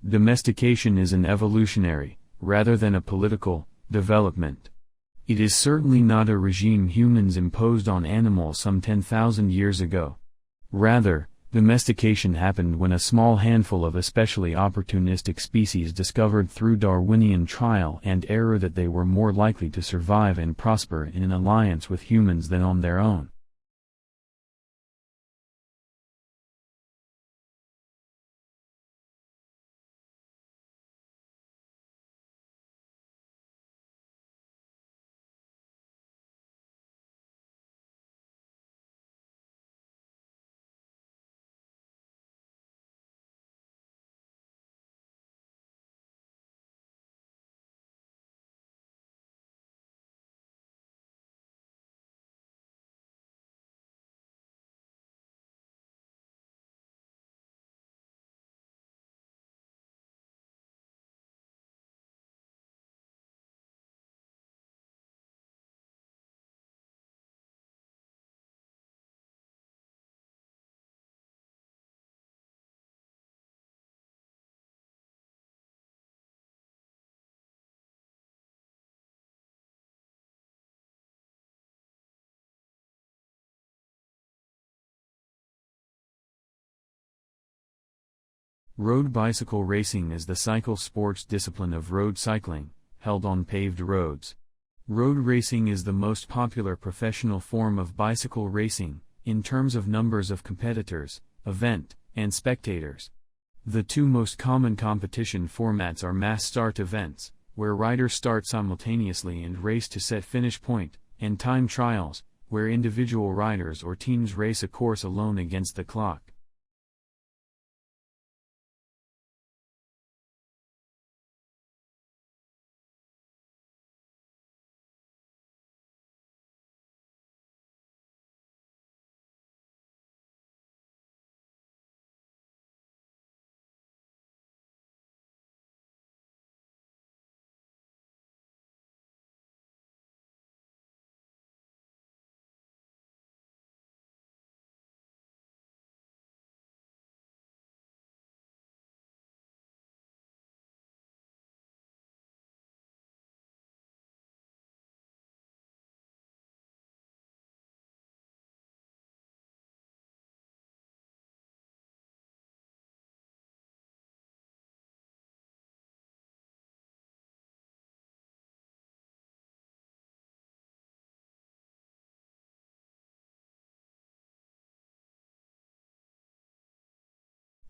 Domestication is an evolutionary, rather than a political, development. It is certainly not a regime humans imposed on animals some 10,000 years ago. Rather, domestication happened when a small handful of especially opportunistic species discovered through Darwinian trial and error that they were more likely to survive and prosper in an alliance with humans than on their own. Road bicycle racing is the cycle sports discipline of road cycling, held on paved roads. Road racing is the most popular professional form of bicycle racing, in terms of numbers of competitors, event, and spectators. The two most common competition formats are mass start events, where riders start simultaneously and race to set finish point, and time trials, where individual riders or teams race a course alone against the clock.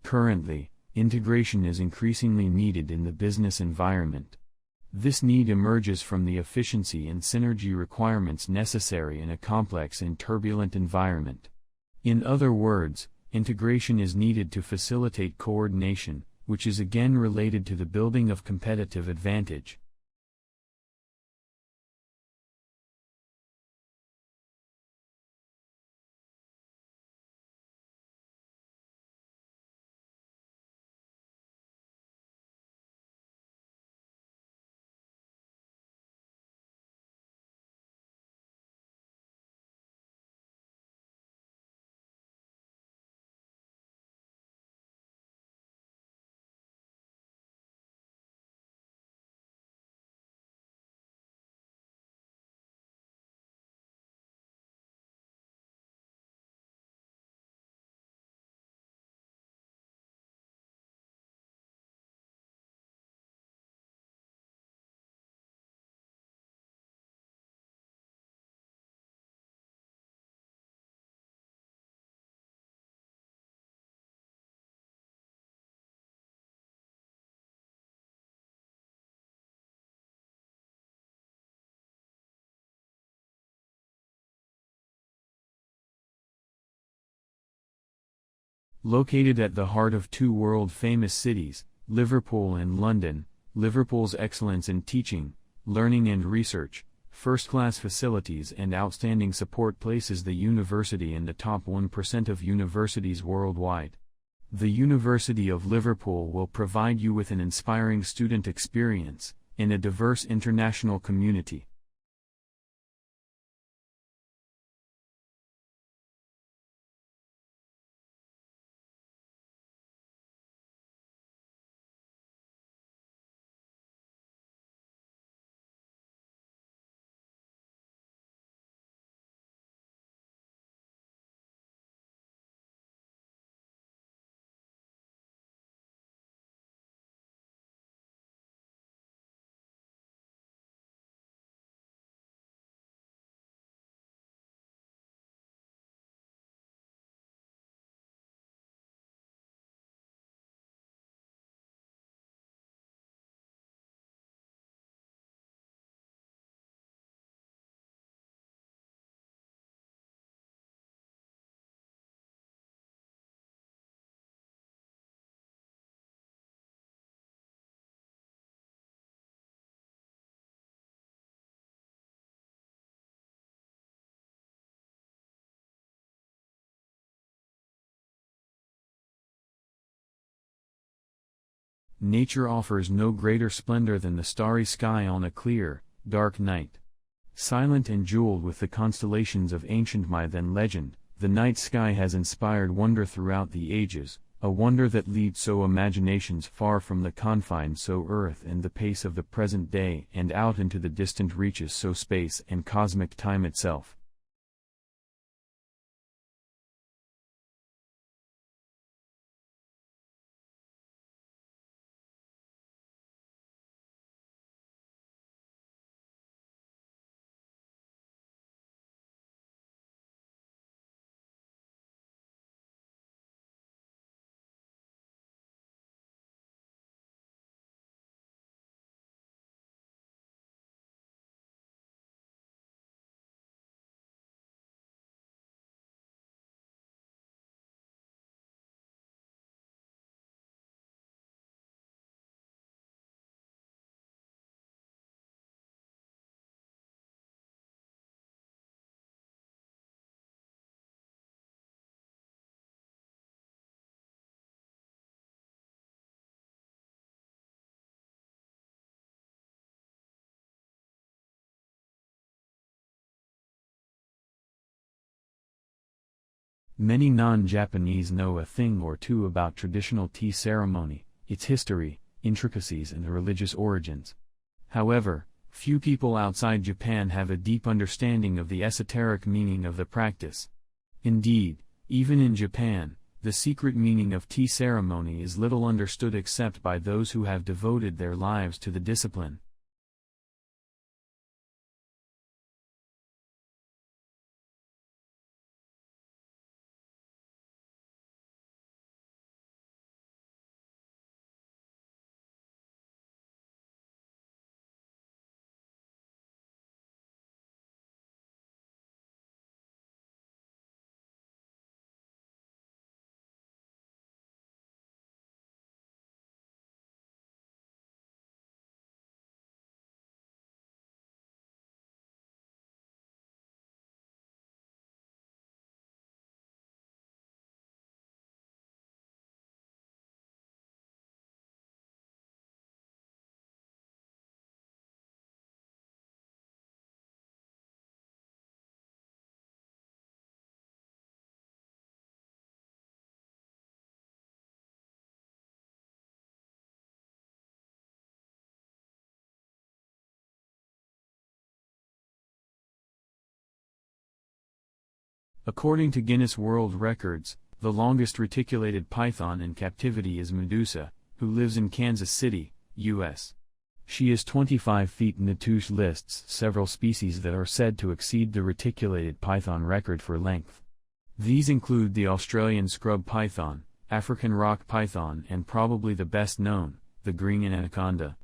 Currently, integration is increasingly needed in the business environment. This need emerges from the efficiency and synergy requirements necessary in a complex and turbulent environment. In other words, integration is needed to facilitate coordination, which is again related to the building of competitive advantage. Located at the heart of two world-famous cities, Liverpool and London, Liverpool's excellence in teaching, learning and research, first-class facilities and outstanding support places the university in the top 1% of universities worldwide. The University of Liverpool will provide you with an inspiring student experience, in a diverse international community. Nature offers no greater splendor than the starry sky on a clear, dark night. Silent and jeweled with the constellations of ancient myth and legend, the night sky has inspired wonder throughout the ages, a wonder that leads so imaginations far from the confines so earth and the pace of the present day and out into the distant reaches so space and cosmic time itself. Many non-Japanese know a thing or two about traditional tea ceremony, its history, intricacies and religious origins. However, few people outside Japan have a deep understanding of the esoteric meaning of the practice. Indeed, even in Japan, the secret meaning of tea ceremony is little understood except by those who have devoted their lives to the discipline. According to Guinness World Records, the longest reticulated python in captivity is Medusa, who lives in Kansas City, U.S. She is 25 feet. Netouche lists several species that are said to exceed the reticulated python record for length. These include the Australian scrub python, African rock python and probably the best known, the green anaconda.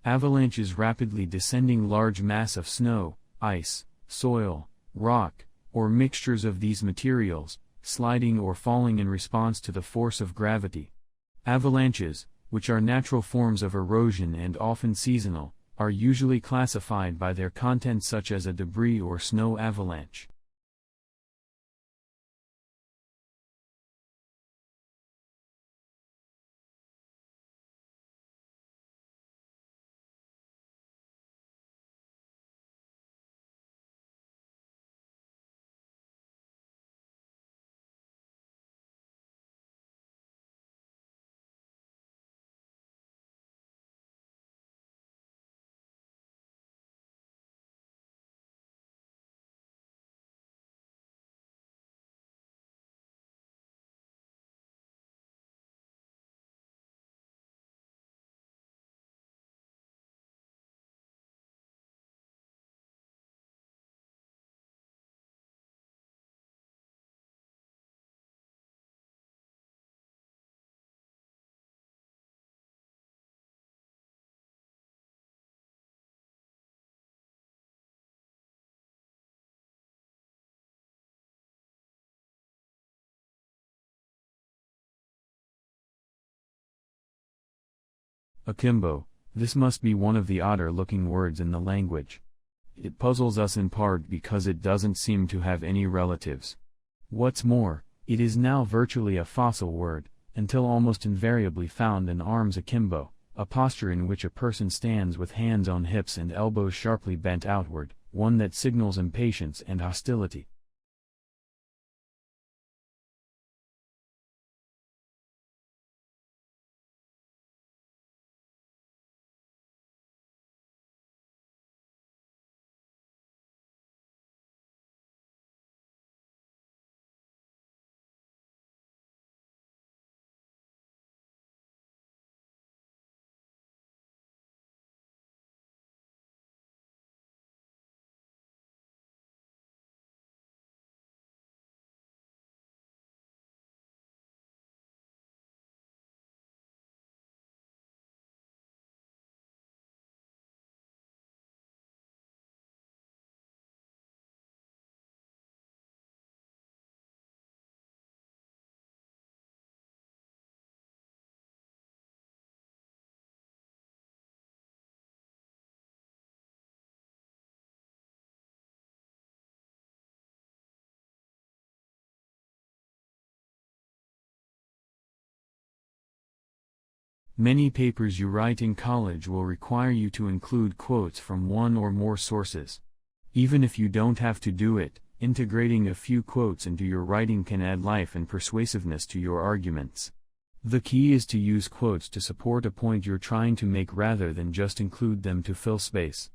Avalanches rapidly descending large mass of snow, ice, soil, rock, or mixtures of these materials, sliding or falling in response to the force of gravity. Avalanches, which are natural forms of erosion and often seasonal, are usually classified by their content such as a debris or snow avalanche. Akimbo, this must be one of the odder-looking words in the language. It puzzles us in part because it doesn't seem to have any relatives. What's more, it is now virtually a fossil word, until almost invariably found in arms akimbo, a posture in which a person stands with hands on hips and elbows sharply bent outward, one that signals impatience and hostility. Many papers you write in college will require you to include quotes from one or more sources. Even if you don't have to do it, integrating a few quotes into your writing can add life and persuasiveness to your arguments. The key is to use quotes to support a point you're trying to make rather than just include them to fill space.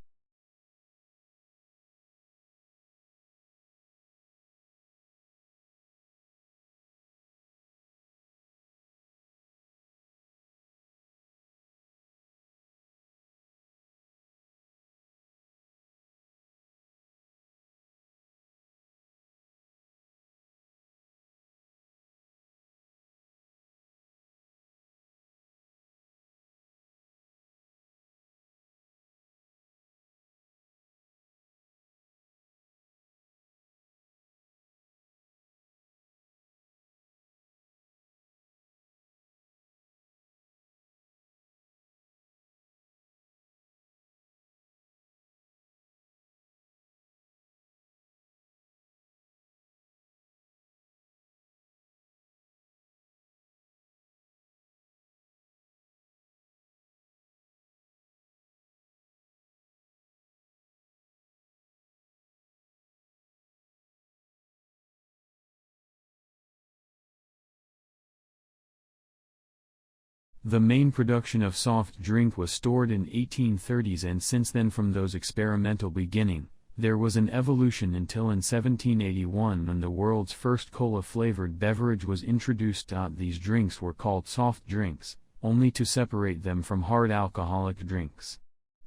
The main production of soft drink was stored in 1830s, and since then, from those experimental beginning, there was an evolution until in 1781 when the world's first cola-flavored beverage was introduced. These drinks were called soft drinks, only to separate them from hard alcoholic drinks.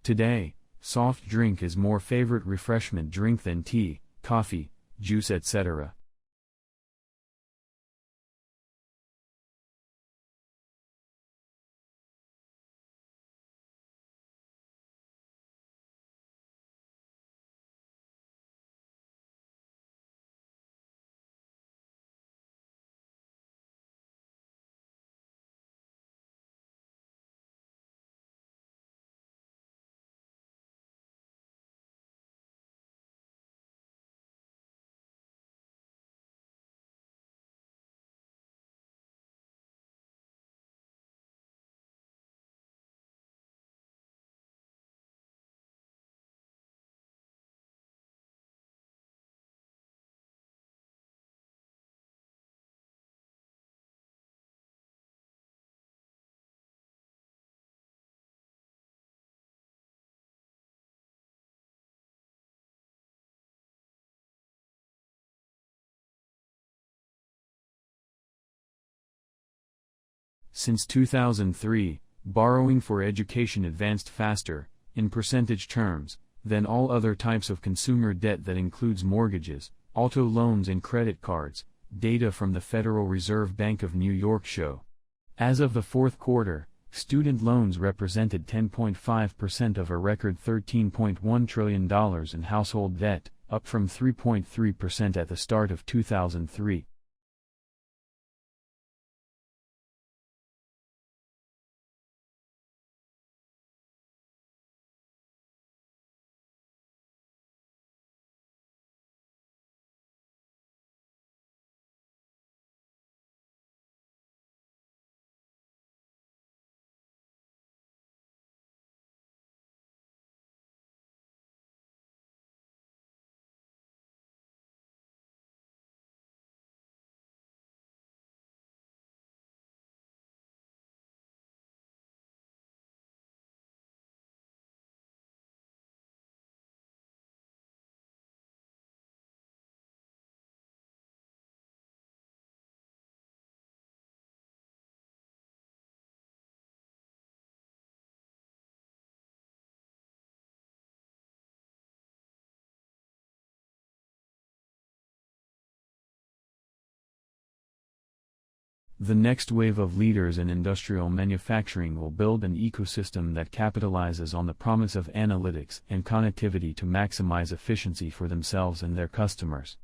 Today, soft drink is more favorite refreshment drink than tea, coffee, juice, etc. Since 2003, borrowing for education advanced faster, in percentage terms, than all other types of consumer debt that includes mortgages, auto loans and credit cards, data from the Federal Reserve Bank of New York show. As of the fourth quarter, student loans represented 10.5% of a record $13.1 trillion in household debt, up from 3.3% at the start of 2003. The next wave of leaders in industrial manufacturing will build an ecosystem that capitalizes on the promise of analytics and connectivity to maximize efficiency for themselves and their customers.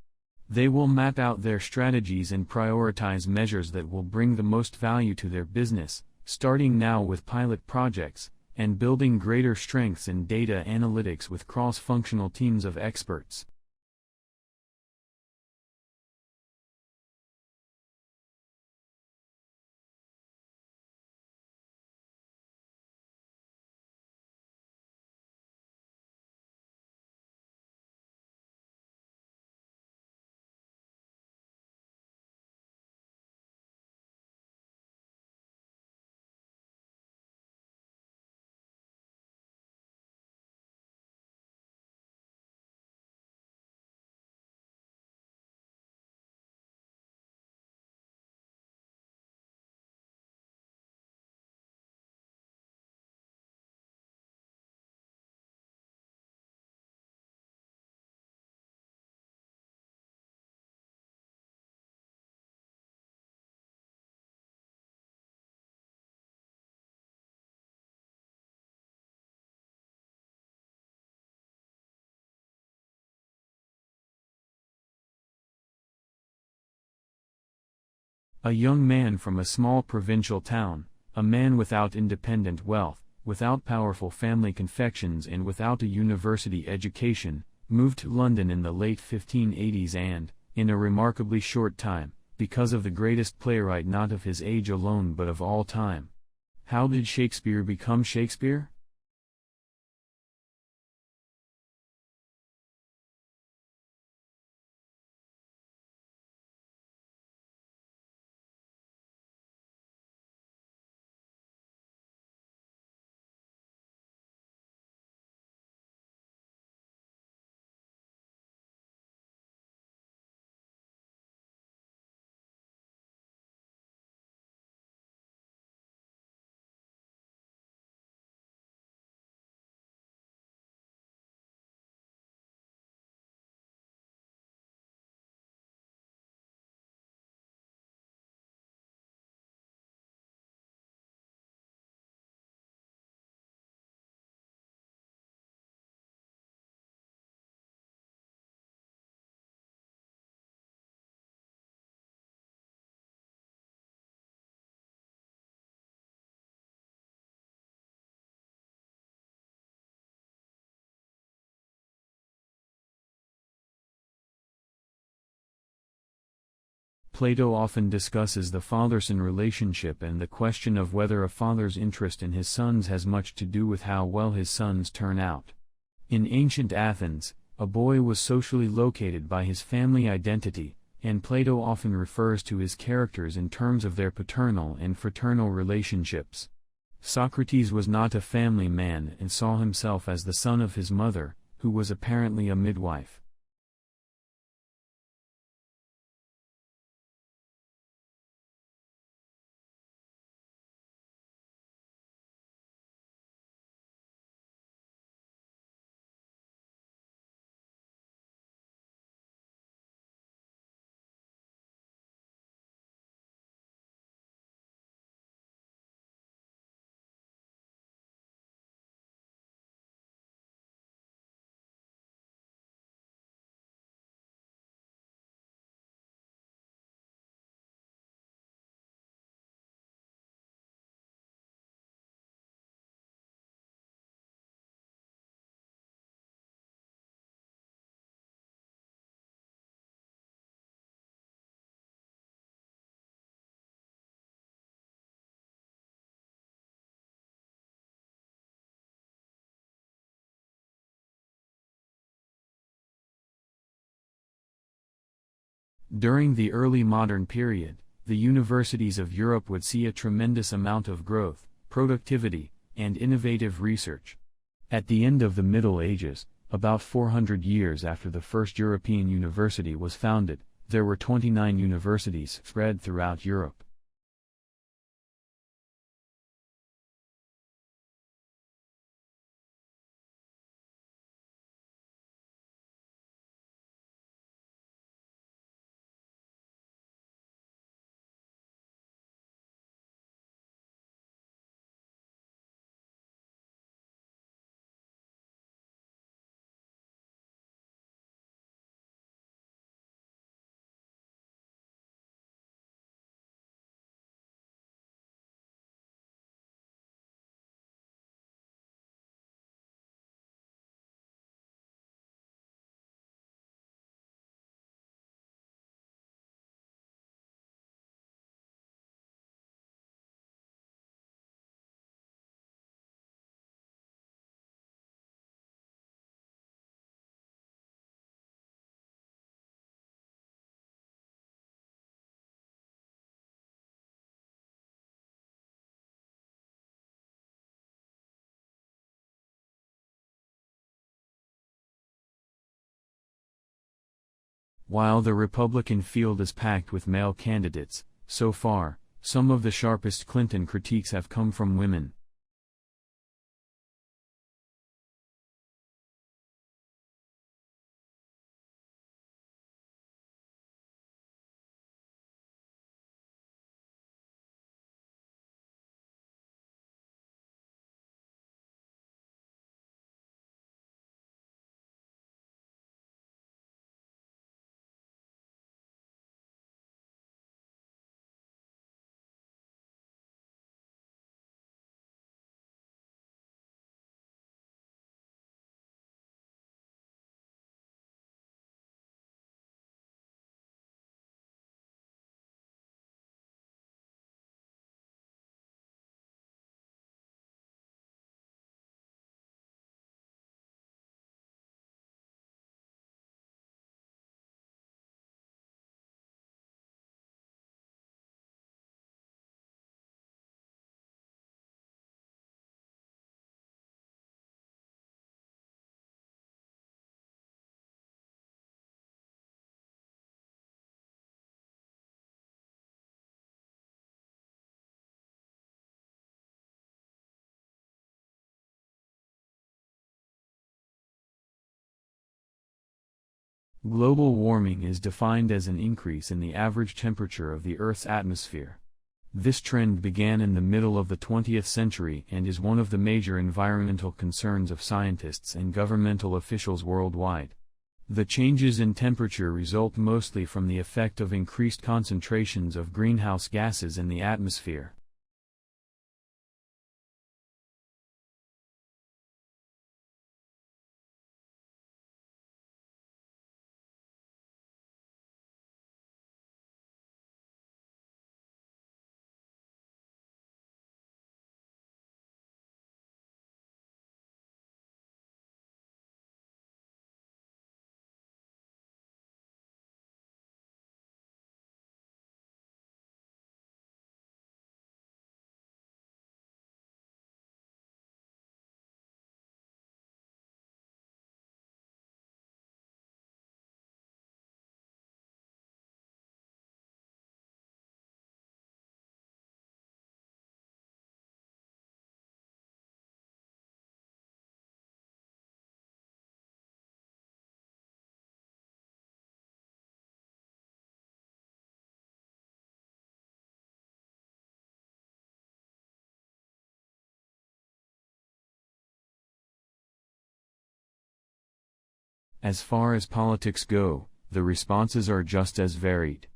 They will map out their strategies and prioritize measures that will bring the most value to their business, starting now with pilot projects, and building greater strengths in data analytics with cross-functional teams of experts. A young man from a small provincial town, a man without independent wealth, without powerful family connections and without a university education, moved to London in the late 1580s and, in a remarkably short time, because of the greatest playwright not of his age alone but of all time. How did Shakespeare become Shakespeare? Plato often discusses the father-son relationship and the question of whether a father's interest in his sons has much to do with how well his sons turn out. In ancient Athens, a boy was socially located by his family identity, and Plato often refers to his characters in terms of their paternal and fraternal relationships. Socrates was not a family man and saw himself as the son of his mother, who was apparently a midwife. During the early modern period, the universities of Europe would see a tremendous amount of growth, productivity, and innovative research. At the end of the Middle Ages, about 400 years after the first European university was founded, there were 29 universities spread throughout Europe. While the Republican field is packed with male candidates, so far, some of the sharpest Clinton critiques have come from women. Global warming is defined as an increase in the average temperature of the Earth's atmosphere. This trend began in the middle of the 20th century and is one of the major environmental concerns of scientists and governmental officials worldwide. The changes in temperature result mostly from the effect of increased concentrations of greenhouse gases in the atmosphere. As far as politics go, the responses are just as varied.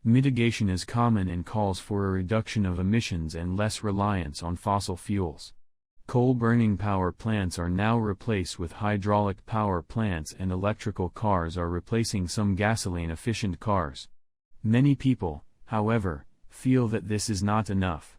Mitigation is common and calls for a reduction of emissions and less reliance on fossil fuels. Coal-burning power plants are now replaced with hydraulic power plants, and electrical cars are replacing some gasoline-efficient cars. Many people, however, feel that this is not enough.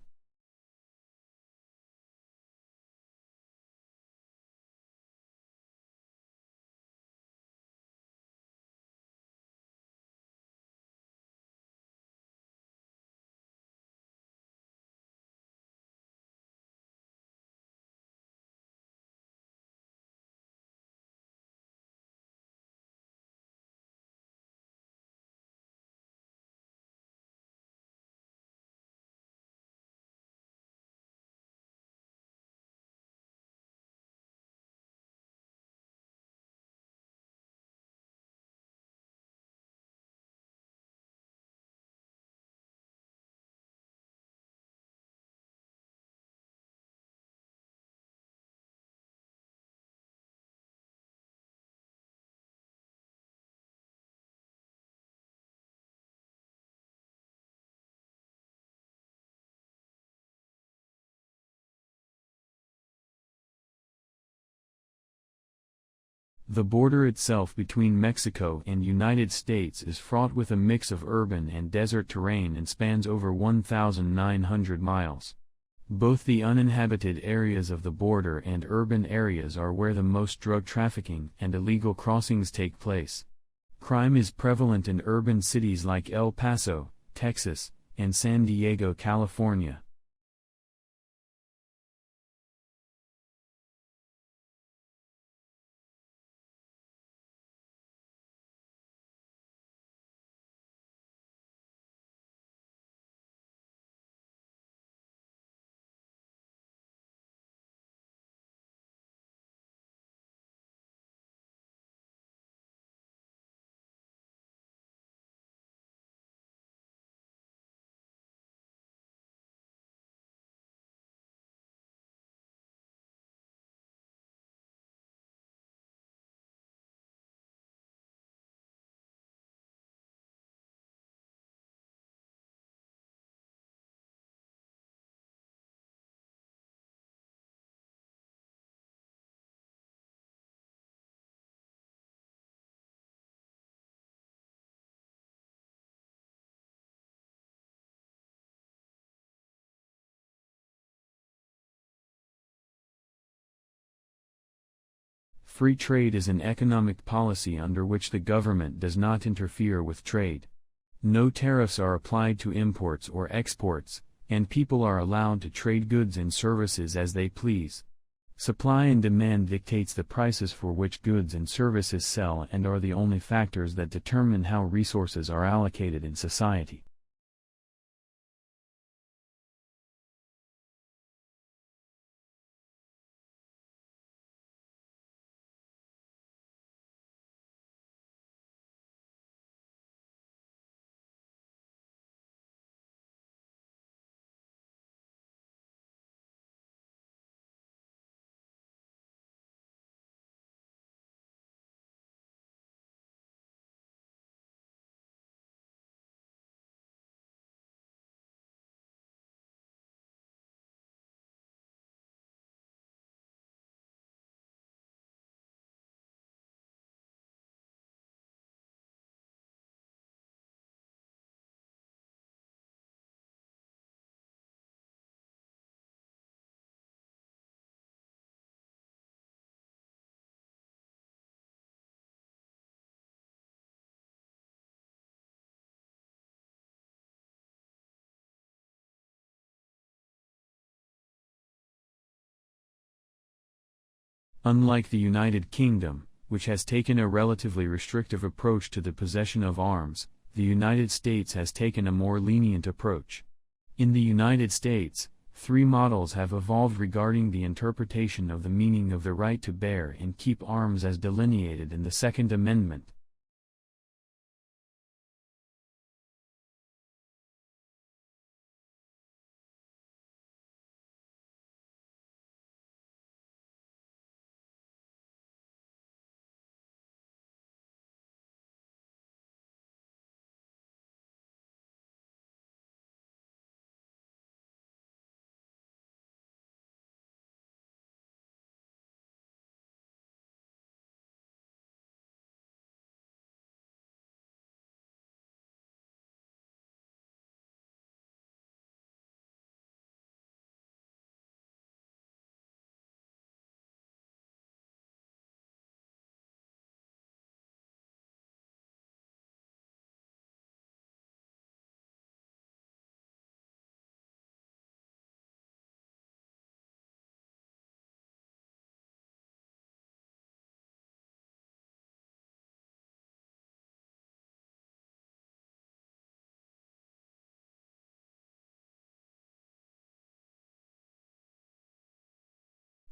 The border itself between Mexico and United States is fraught with a mix of urban and desert terrain and spans over 1,900 miles. Both the uninhabited areas of the border and urban areas are where the most drug trafficking and illegal crossings take place. Crime is prevalent in urban cities like El Paso, Texas, and San Diego, California. Free trade is an economic policy under which the government does not interfere with trade. No tariffs are applied to imports or exports, and people are allowed to trade goods and services as they please. Supply and demand dictates the prices for which goods and services sell and are the only factors that determine how resources are allocated in society. Unlike the United Kingdom, which has taken a relatively restrictive approach to the possession of arms, the United States has taken a more lenient approach. In the United States, three models have evolved regarding the interpretation of the meaning of the right to bear and keep arms as delineated in the Second Amendment.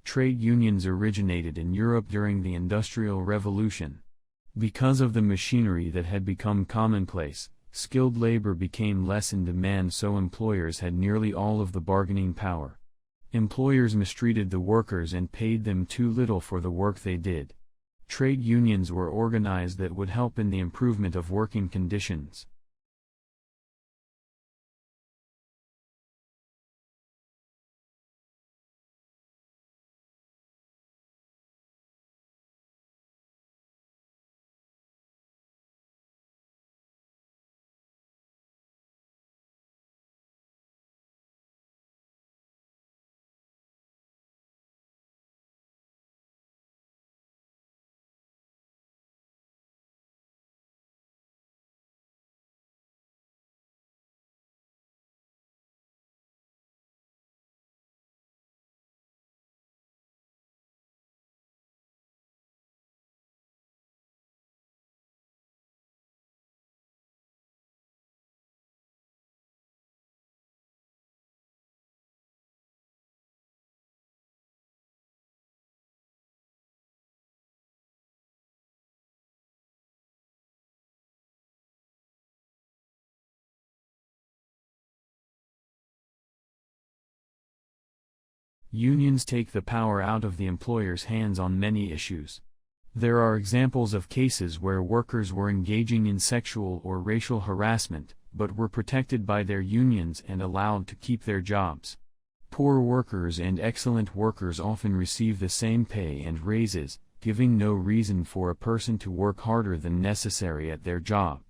Trade unions originated in Europe during the Industrial Revolution. Because of the machinery that had become commonplace, skilled labor became less in demand, so employers had nearly all of the bargaining power. Employers mistreated the workers and paid them too little for the work they did. Trade unions were organized that would help in the improvement of working conditions. Unions take the power out of the employer's hands on many issues. There are examples of cases where workers were engaging in sexual or racial harassment, but were protected by their unions and allowed to keep their jobs. Poor workers and excellent workers often receive the same pay and raises, giving no reason for a person to work harder than necessary at their job.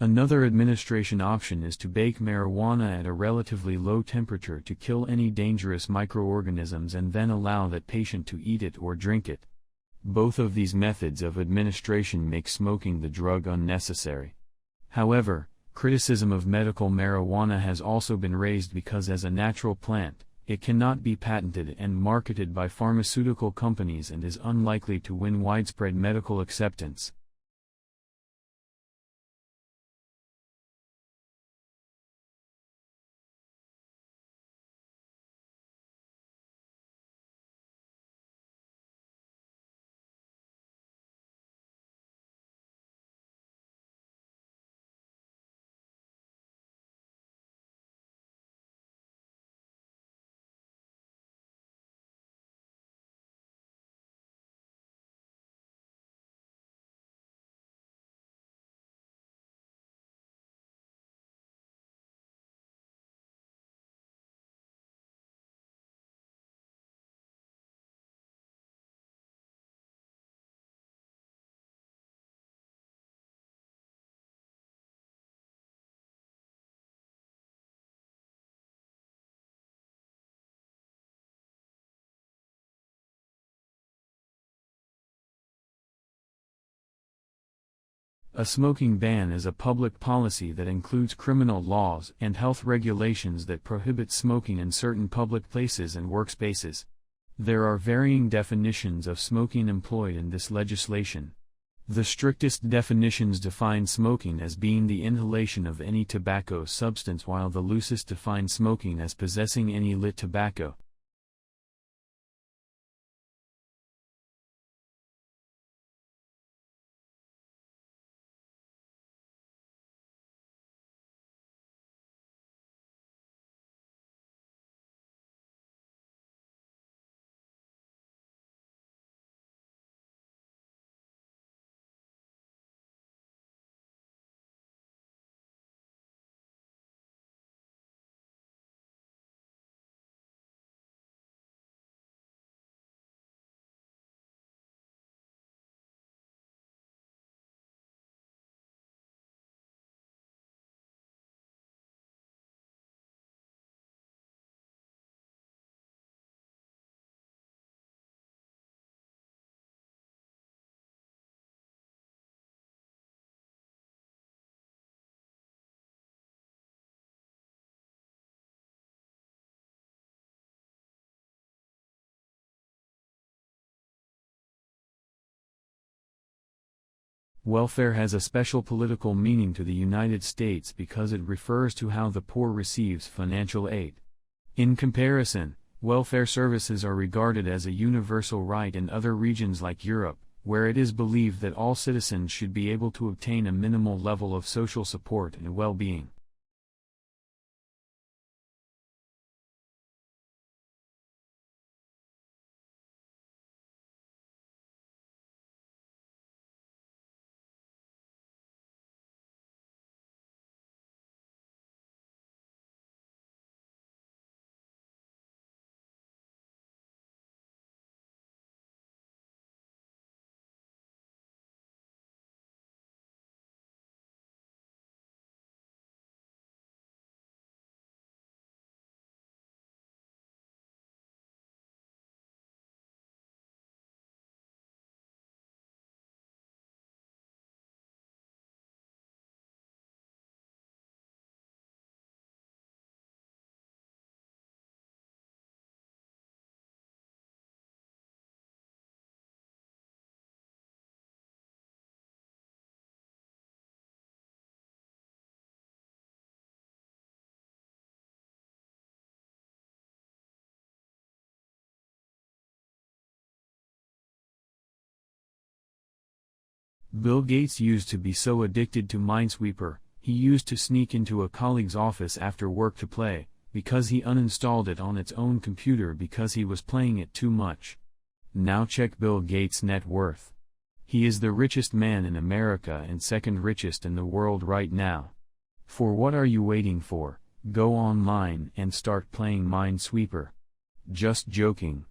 Another administration option is to bake marijuana at a relatively low temperature to kill any dangerous microorganisms and then allow that patient to eat it or drink it. Both of these methods of administration make smoking the drug unnecessary. However, criticism of medical marijuana has also been raised because as a natural plant, it cannot be patented and marketed by pharmaceutical companies and is unlikely to win widespread medical acceptance. A smoking ban is a public policy that includes criminal laws and health regulations that prohibit smoking in certain public places and workspaces. There are varying definitions of smoking employed in this legislation. The strictest definitions define smoking as being the inhalation of any tobacco substance, while the loosest define smoking as possessing any lit tobacco. Welfare has a special political meaning to the United States because it refers to how the poor receives financial aid. In comparison, welfare services are regarded as a universal right in other regions like Europe, where it is believed that all citizens should be able to obtain a minimal level of social support and well-being. Bill Gates used to be so addicted to Minesweeper, he used to sneak into a colleague's office after work to play, because he uninstalled it on its own computer because he was playing it too much. Now check Bill Gates' net worth. He is the richest man in America and second richest in the world right now. For what are you waiting for? Go online and start playing Minesweeper. Just joking.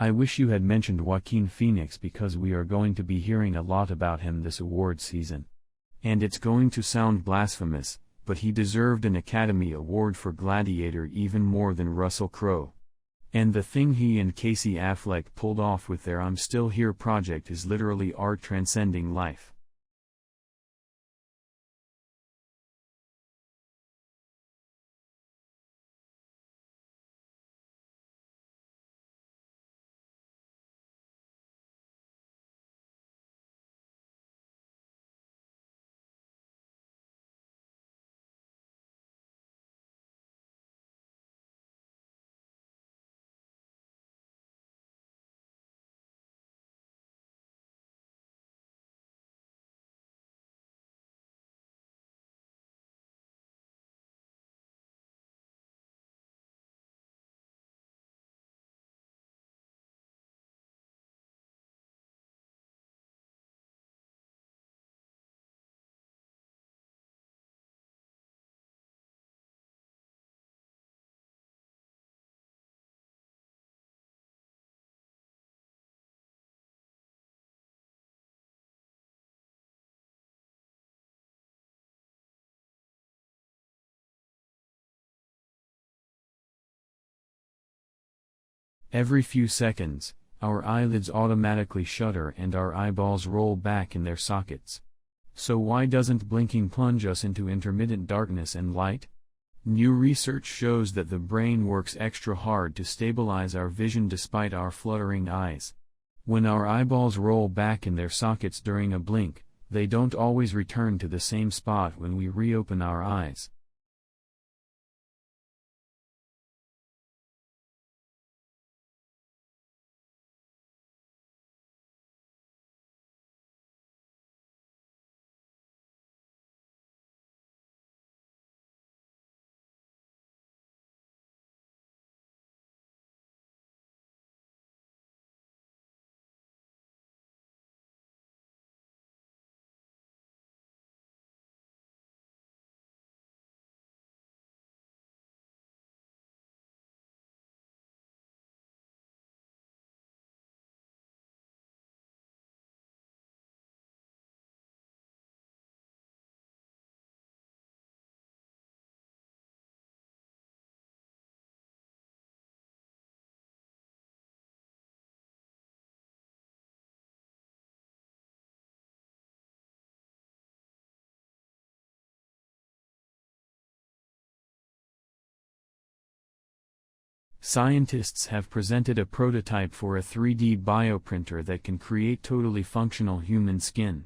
I wish you had mentioned Joaquin Phoenix because we are going to be hearing a lot about him this award season. And it's going to sound blasphemous, but he deserved an Academy Award for Gladiator even more than Russell Crowe. And the thing he and Casey Affleck pulled off with their I'm Still Here project is literally art transcending life. Every few seconds, our eyelids automatically shutter and our eyeballs roll back in their sockets. So why doesn't blinking plunge us into intermittent darkness and light? New research shows that the brain works extra hard to stabilize our vision despite our fluttering eyes. When our eyeballs roll back in their sockets during a blink, they don't always return to the same spot when we reopen our eyes. Scientists have presented a prototype for a 3D bioprinter that can create totally functional human skin.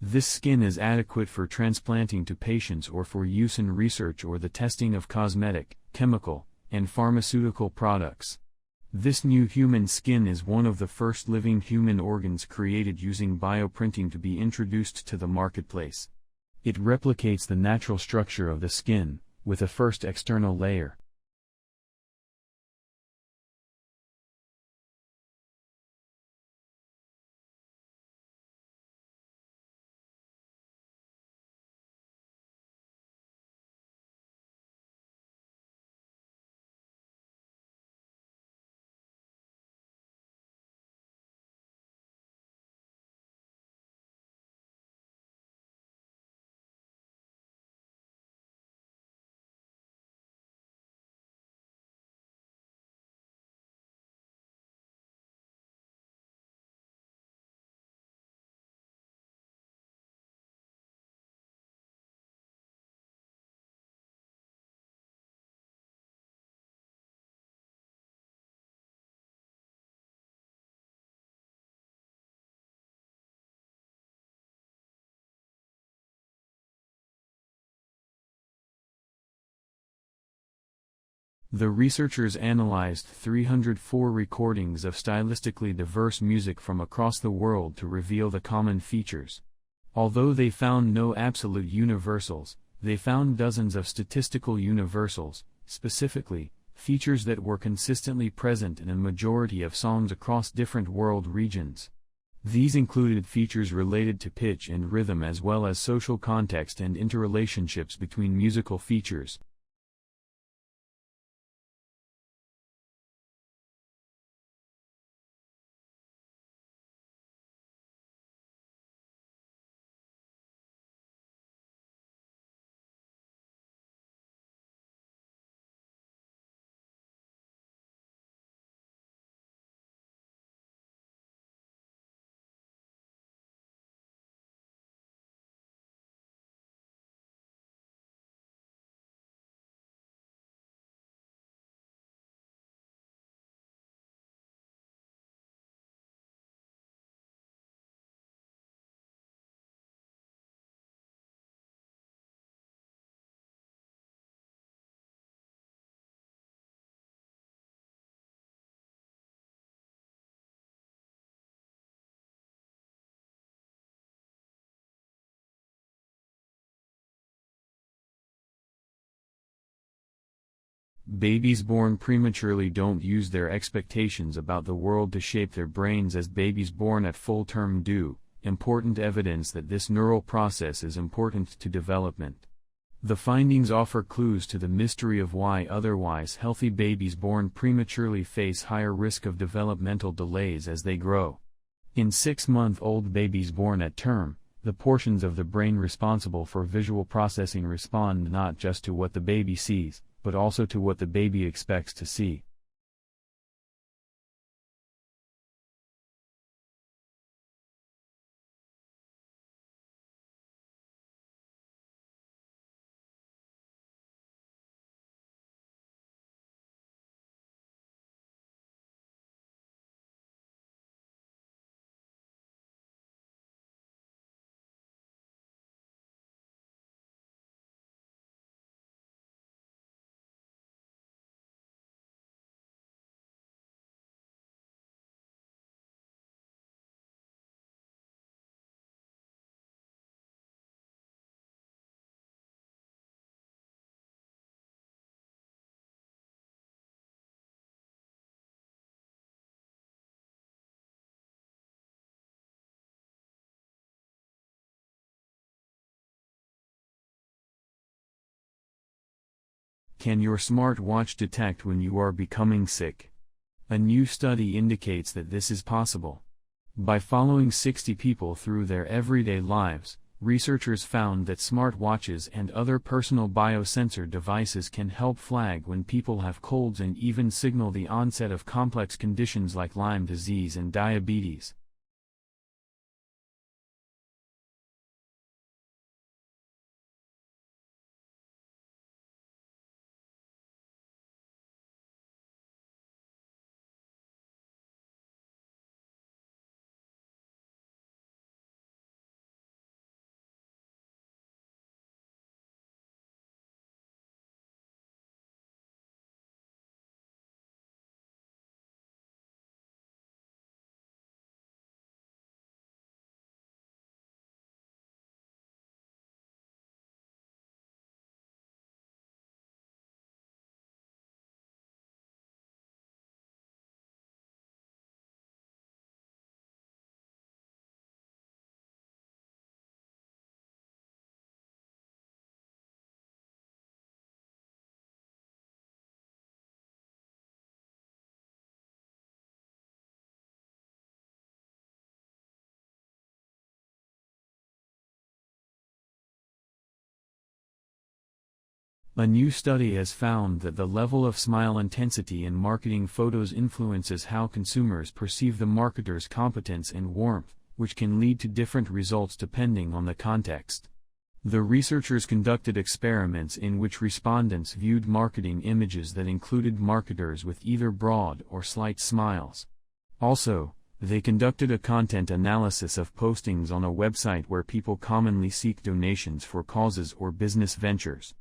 This skin is adequate for transplanting to patients or for use in research or the testing of cosmetic, chemical, and pharmaceutical products. This new human skin is one of the first living human organs created using bioprinting to be introduced to the marketplace. It replicates the natural structure of the skin, with a first external layer. The researchers analyzed 304 recordings of stylistically diverse music from across the world to reveal the common features. Although they found no absolute universals, they found dozens of statistical universals, specifically, features that were consistently present in a majority of songs across different world regions. These included features related to pitch and rhythm as well as social context and interrelationships between musical features. Babies born prematurely don't use their expectations about the world to shape their brains as babies born at full term do, important evidence that this neural process is important to development. The findings offer clues to the mystery of why otherwise healthy babies born prematurely face higher risk of developmental delays as they grow. In 6-month-old babies born at term, the portions of the brain responsible for visual processing respond not just to what the baby sees, but also to what the baby expects to see. Can your smartwatch detect when you are becoming sick? A new study indicates that this is possible. By following 60 people through their everyday lives, researchers found that smartwatches and other personal biosensor devices can help flag when people have colds and even signal the onset of complex conditions like Lyme disease and diabetes. A new study has found that the level of smile intensity in marketing photos influences how consumers perceive the marketer's competence and warmth, which can lead to different results depending on the context. The researchers conducted experiments in which respondents viewed marketing images that included marketers with either broad or slight smiles. Also, they conducted a content analysis of postings on a website where people commonly seek donations for causes or business ventures.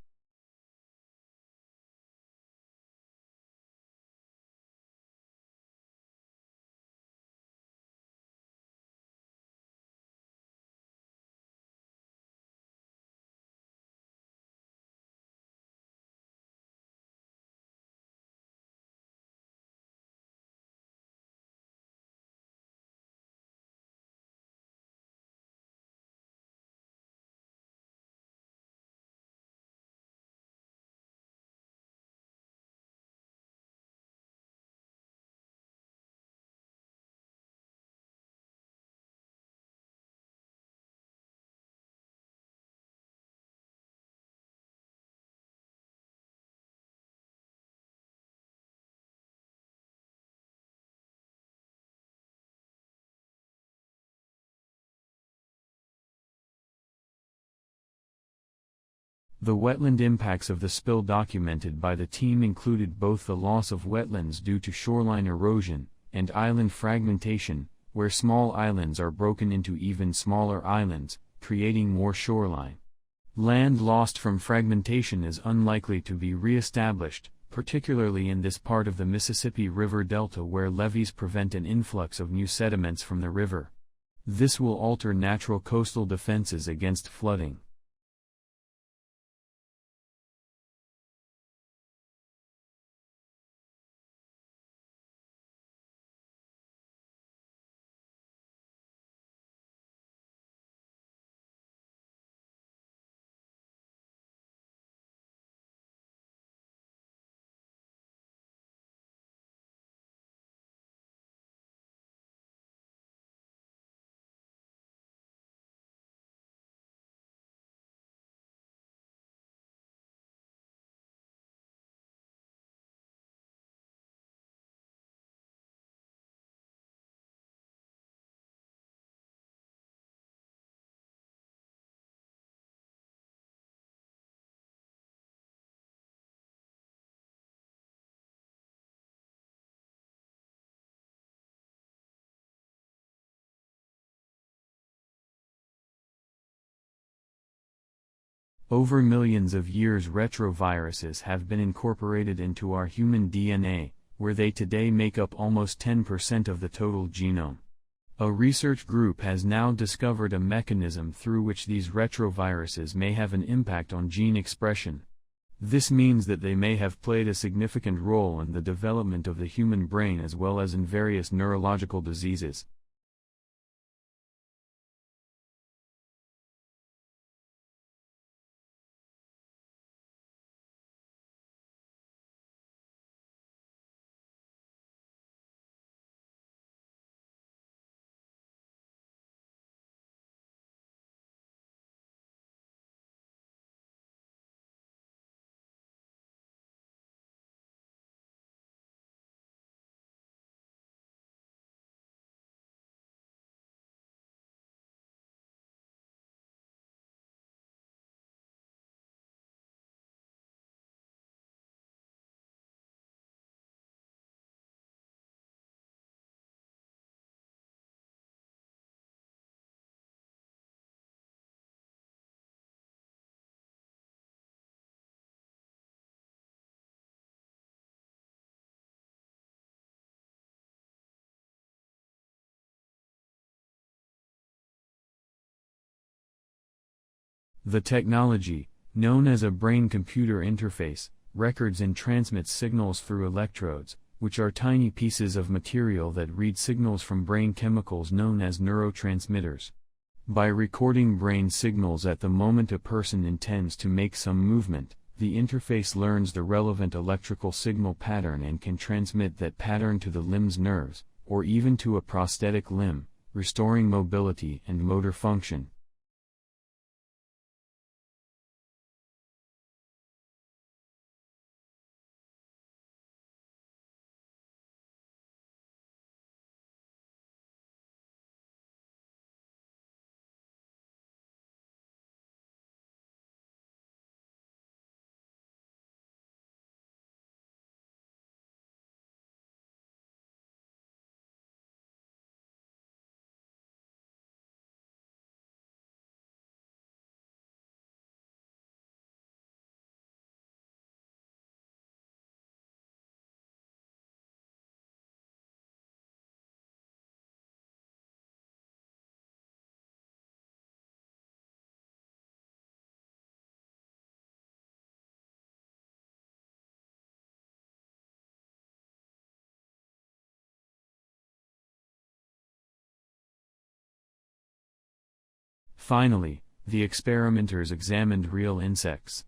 The wetland impacts of the spill documented by the team included both the loss of wetlands due to shoreline erosion, and island fragmentation, where small islands are broken into even smaller islands, creating more shoreline. Land lost from fragmentation is unlikely to be re-established, particularly in this part of the Mississippi River Delta where levees prevent an influx of new sediments from the river. This will alter natural coastal defenses against flooding. Over millions of years, retroviruses have been incorporated into our human DNA, where they today make up almost 10% of the total genome. A research group has now discovered a mechanism through which these retroviruses may have an impact on gene expression. This means that they may have played a significant role in the development of the human brain as well as in various neurological diseases. The technology, known as a brain-computer interface, records and transmits signals through electrodes, which are tiny pieces of material that read signals from brain chemicals known as neurotransmitters. By recording brain signals at the moment a person intends to make some movement, the interface learns the relevant electrical signal pattern and can transmit that pattern to the limb's nerves, or even to a prosthetic limb, restoring mobility and motor function. Finally, the experimenters examined real insects.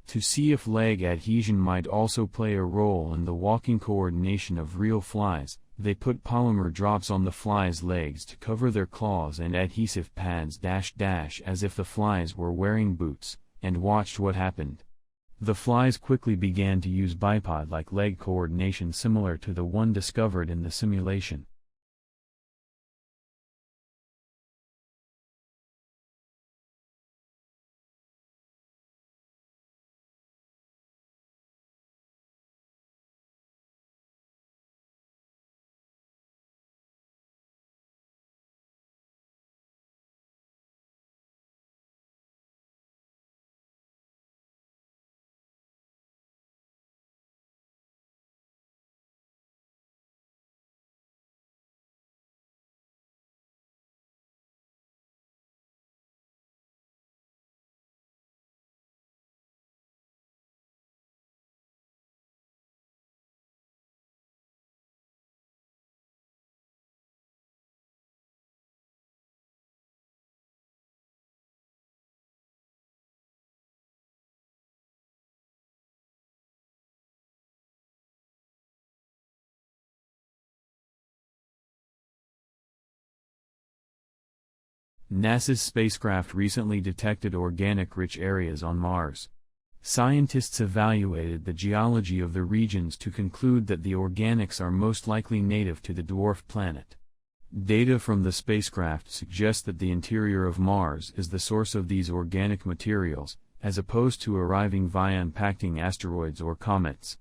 To see if leg adhesion might also play a role in the walking coordination of real flies, they put polymer drops on the flies' legs to cover their claws and adhesive pads as if the flies were wearing boots, and watched what happened. The flies quickly began to use bipod-like leg coordination similar to the one discovered in the simulation. NASA's spacecraft recently detected organic-rich areas on Mars. Scientists evaluated the geology of the regions to conclude that the organics are most likely native to the dwarf planet. Data from the spacecraft suggest that the interior of Mars is the source of these organic materials, as opposed to arriving via impacting asteroids or comets.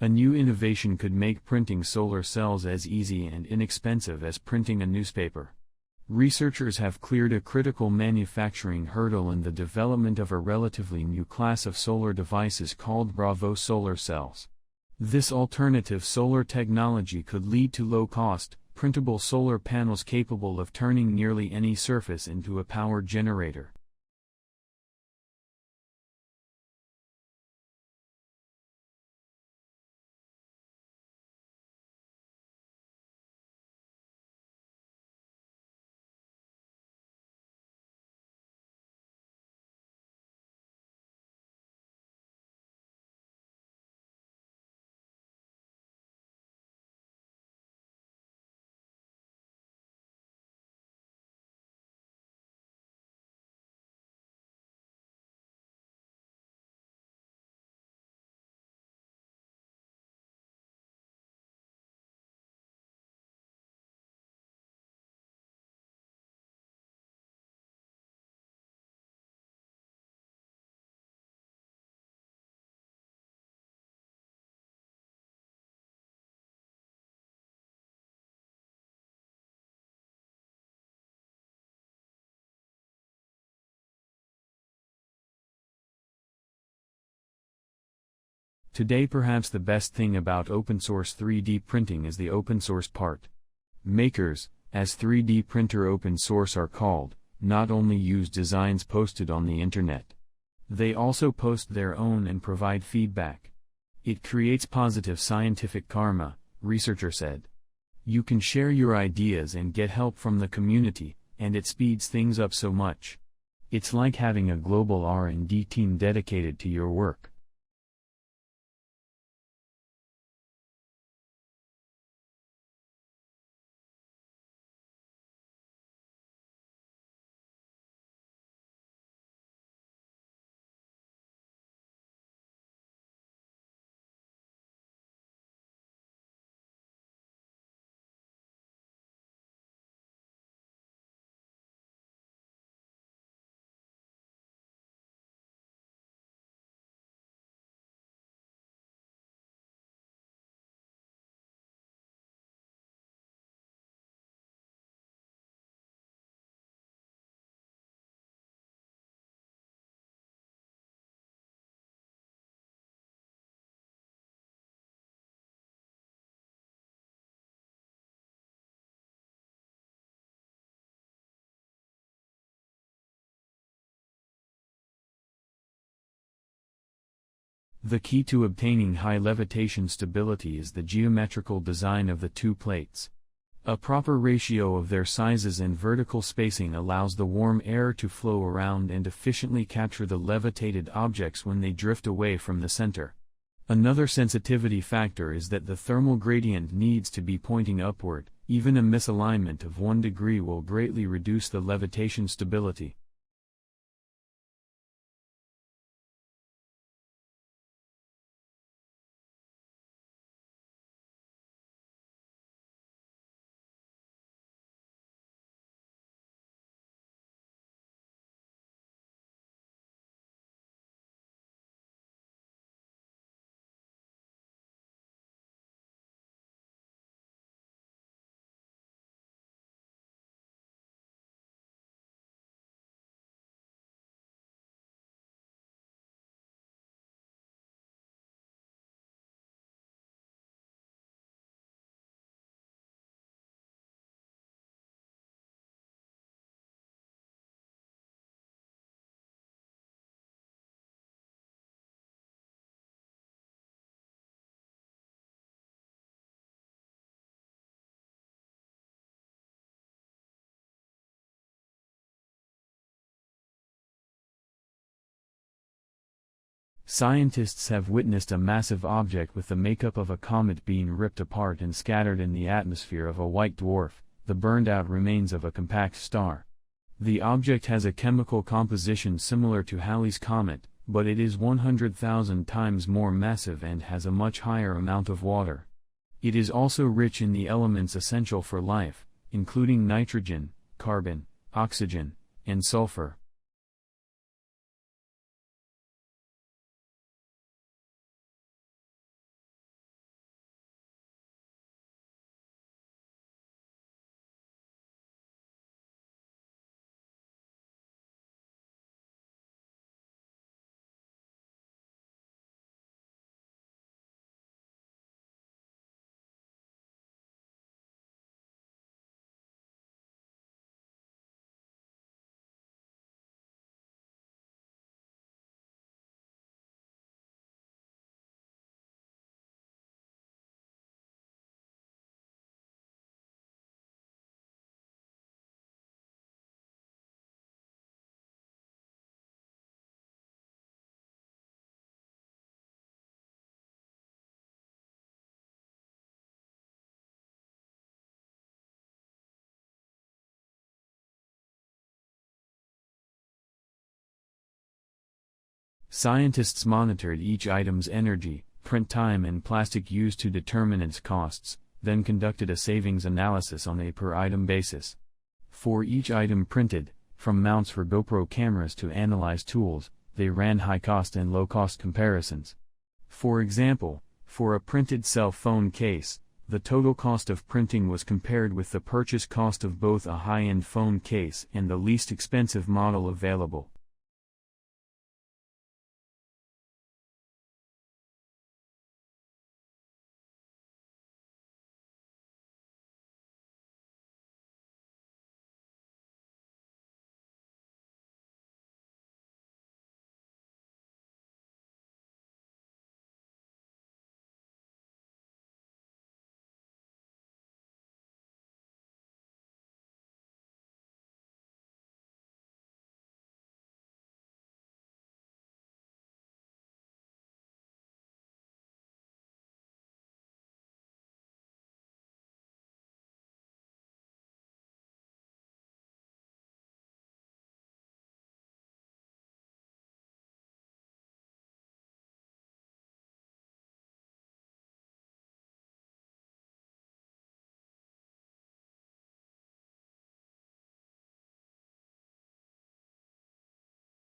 A new innovation could make printing solar cells as easy and inexpensive as printing a newspaper. Researchers have cleared a critical manufacturing hurdle in the development of a relatively new class of solar devices called Bravo solar cells. This alternative solar technology could lead to low-cost, printable solar panels capable of turning nearly any surface into a power generator. Today, perhaps the best thing about open-source 3D printing is the open-source part. Makers, as 3D printer open source are called, not only use designs posted on the internet. They also post their own and provide feedback. It creates positive scientific karma, researcher said. You can share your ideas and get help from the community, and it speeds things up so much. It's like having a global R&D team dedicated to your work. The key to obtaining high levitation stability is the geometrical design of the two plates. A proper ratio of their sizes and vertical spacing allows the warm air to flow around and efficiently capture the levitated objects when they drift away from the center. Another sensitivity factor is that the thermal gradient needs to be pointing upward. Even a misalignment of 1 degree will greatly reduce the levitation stability. Scientists have witnessed a massive object with the makeup of a comet being ripped apart and scattered in the atmosphere of a white dwarf, the burned-out remains of a compact star. The object has a chemical composition similar to Halley's Comet, but it is 100,000 times more massive and has a much higher amount of water. It is also rich in the elements essential for life, including nitrogen, carbon, oxygen, and sulfur. Scientists monitored each item's energy, print time and plastic used to determine its costs, then conducted a savings analysis on a per-item basis. For each item printed, from mounts for GoPro cameras to analyze tools, they ran high-cost and low-cost comparisons. For example, for a printed cell phone case, the total cost of printing was compared with the purchase cost of both a high-end phone case and the least expensive model available.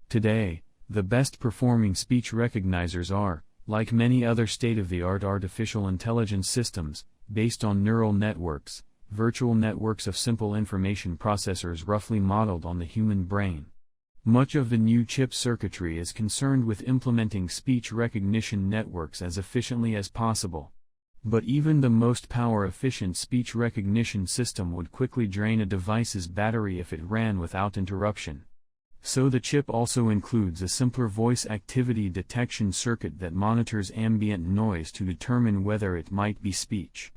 Today, the best-performing speech recognizers are, like many other state-of-the-art artificial intelligence systems, based on neural networks, virtual networks of simple information processors roughly modeled on the human brain. Much of the new chip circuitry is concerned with implementing speech recognition networks as efficiently as possible. But even the most power-efficient speech recognition system would quickly drain a device's battery if it ran without interruption. So the chip also includes a simpler voice activity detection circuit that monitors ambient noise to determine whether it might be speech.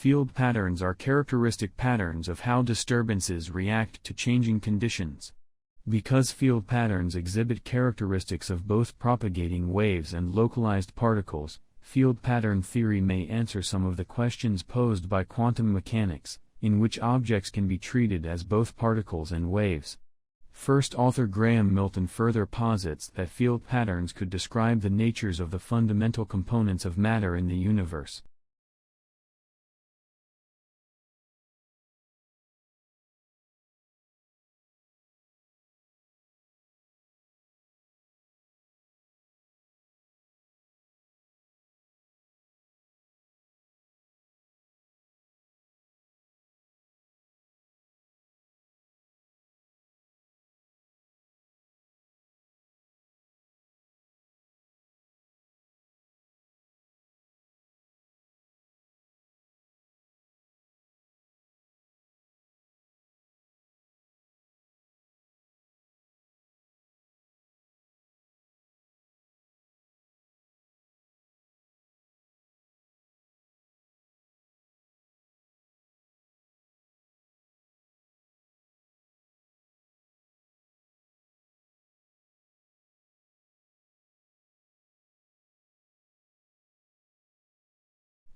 Field patterns are characteristic patterns of how disturbances react to changing conditions. Because field patterns exhibit characteristics of both propagating waves and localized particles, field pattern theory may answer some of the questions posed by quantum mechanics, in which objects can be treated as both particles and waves. First author Graham Milton further posits that field patterns could describe the natures of the fundamental components of matter in the universe.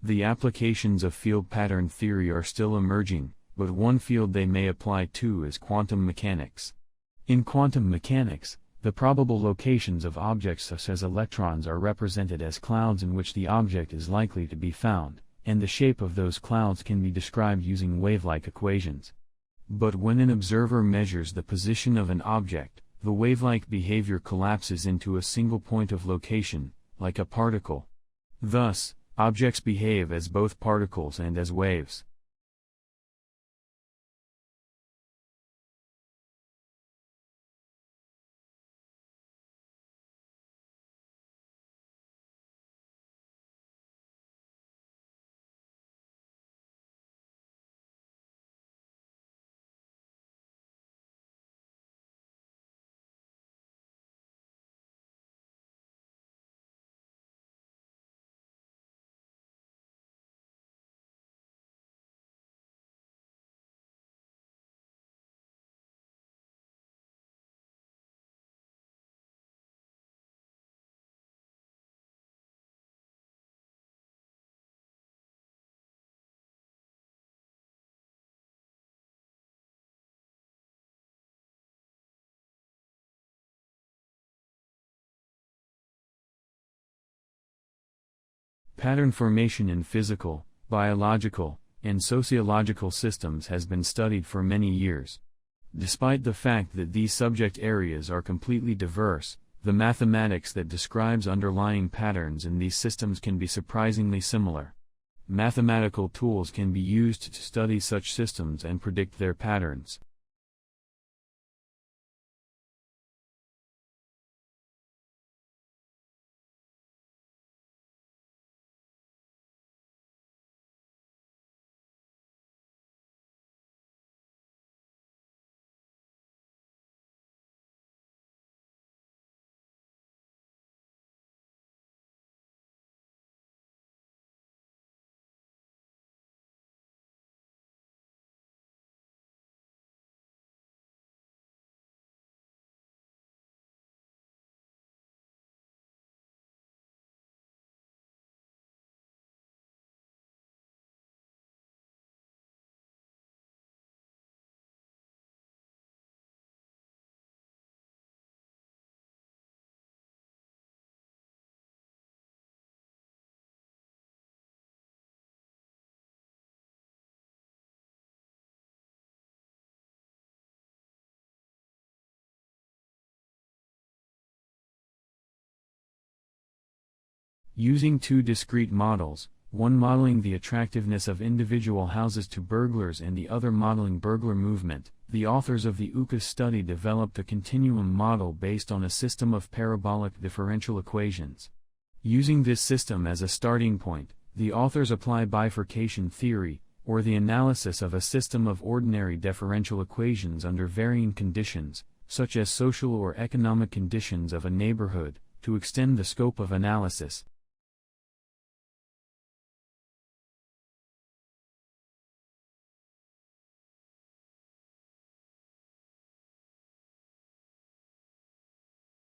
The applications of field pattern theory are still emerging, but one field they may apply to is quantum mechanics. In quantum mechanics, the probable locations of objects such as electrons are represented as clouds in which the object is likely to be found, and the shape of those clouds can be described using wave-like equations. But when an observer measures the position of an object, the wave-like behavior collapses into a single point of location, like a particle. Thus, Objects behave as both particles and as waves. Pattern formation in physical, biological, and sociological systems has been studied for many years. Despite the fact that these subject areas are completely diverse, the mathematics that describes underlying patterns in these systems can be surprisingly similar. Mathematical tools can be used to study such systems and predict their patterns. Using two discrete models, one modeling the attractiveness of individual houses to burglars and the other modeling burglar movement, the authors of the UCAS study developed a continuum model based on a system of parabolic differential equations. Using this system as a starting point, the authors apply bifurcation theory, or the analysis of a system of ordinary differential equations under varying conditions, such as social or economic conditions of a neighborhood, to extend the scope of analysis.